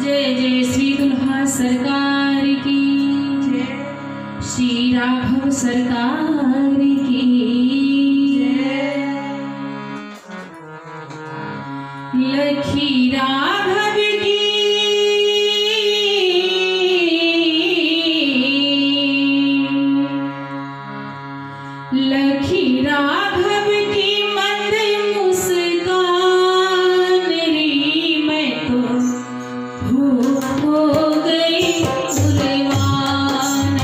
जय जय श्री दुल्हा सरकार की, जय श्री राघव सरकार की, लखी राघव की, लखी राघव की मंद मुस्कान री, मैं तो भूख हो गई कुर्बान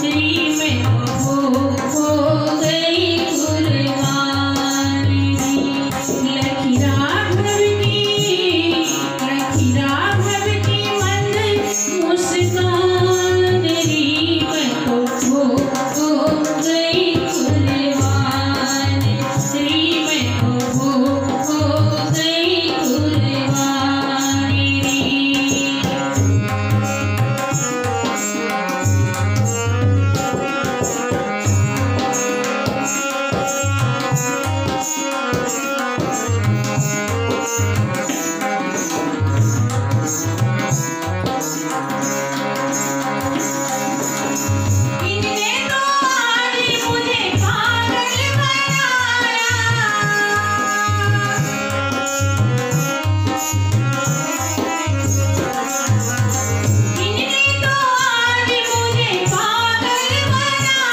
री, मैं तो भूख हो गई कुर्बान री। लखी राघव की, लखी राघव की मंद मुस्कान री, मैं तो भूख हो गई कुर्बान री, मैं तो भूख हो गई कुर्बान री। इनने तो आज मुझे पागल बनाया, इनने तो आज मुझे पागल बनाया,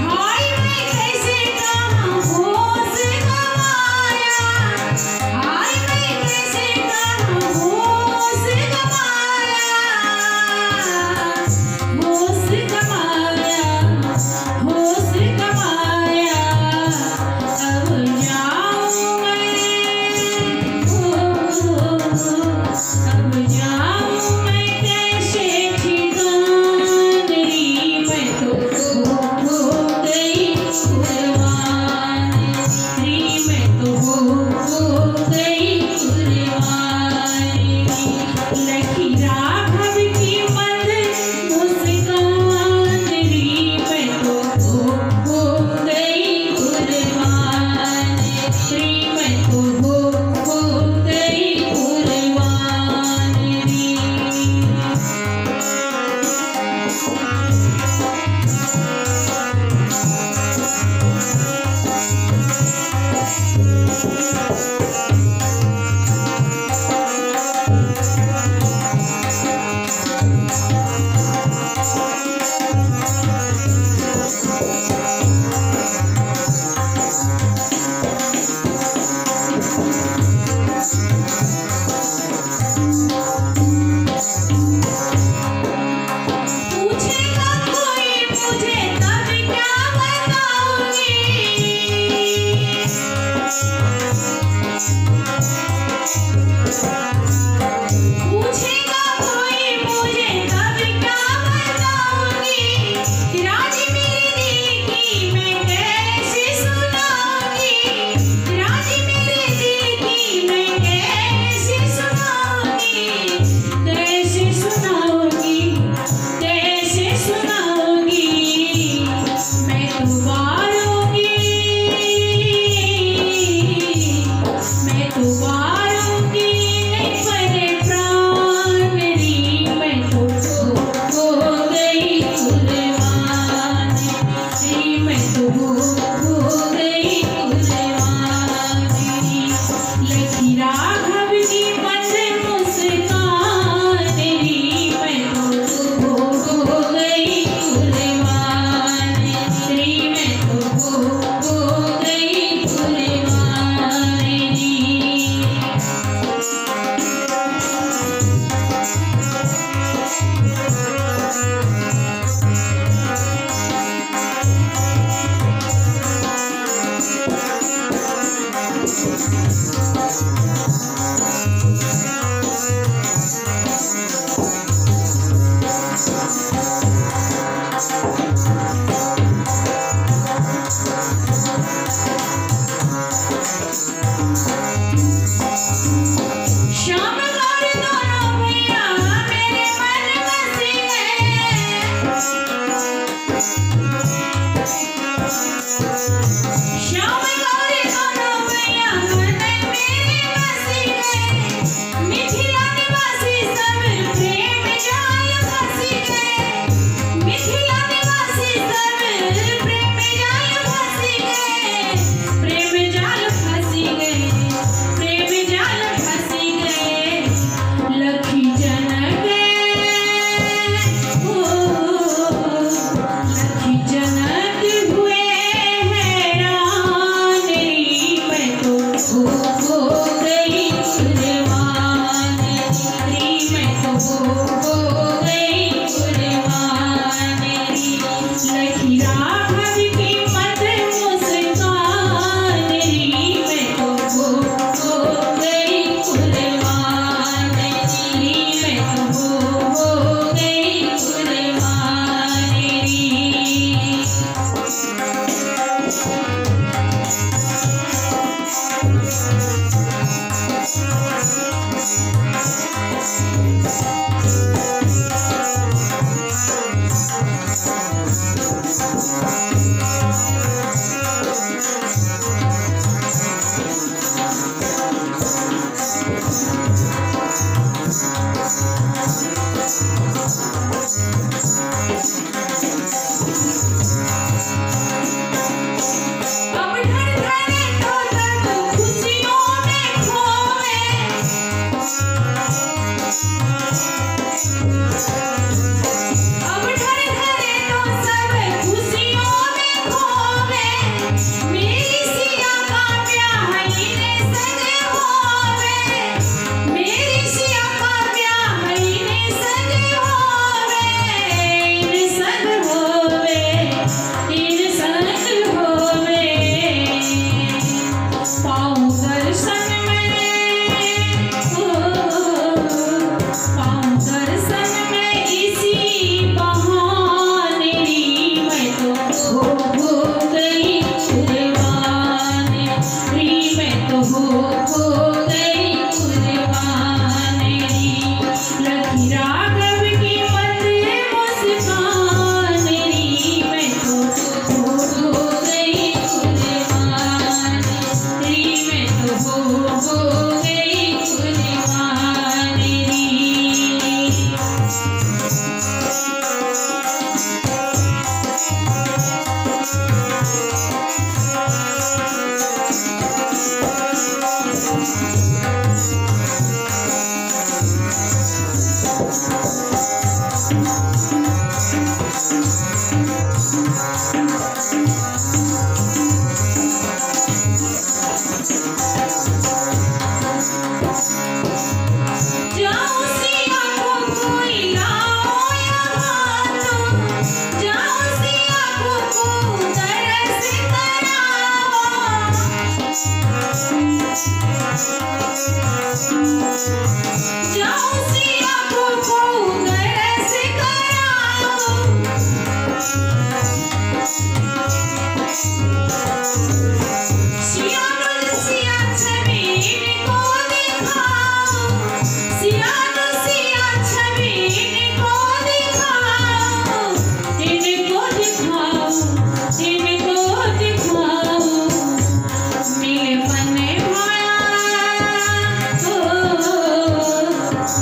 हाय मैं कैसे कहाँ होश गंवाया, हाय मैं कैसे कहाँ होश गंवाया, होश गंवाया, होश गंवाया। अब जाऊं मैं, अब जाऊं मैं कैसे ठिकान री, मैं तो हो गई कुर्बान री, मैं तो हो गई कुर्बान री। लखी राघव की मंद मुस्कान री, मैं तो हो गई कुर्बान री, मैं तो हो गई कुर्बान री।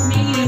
मेरी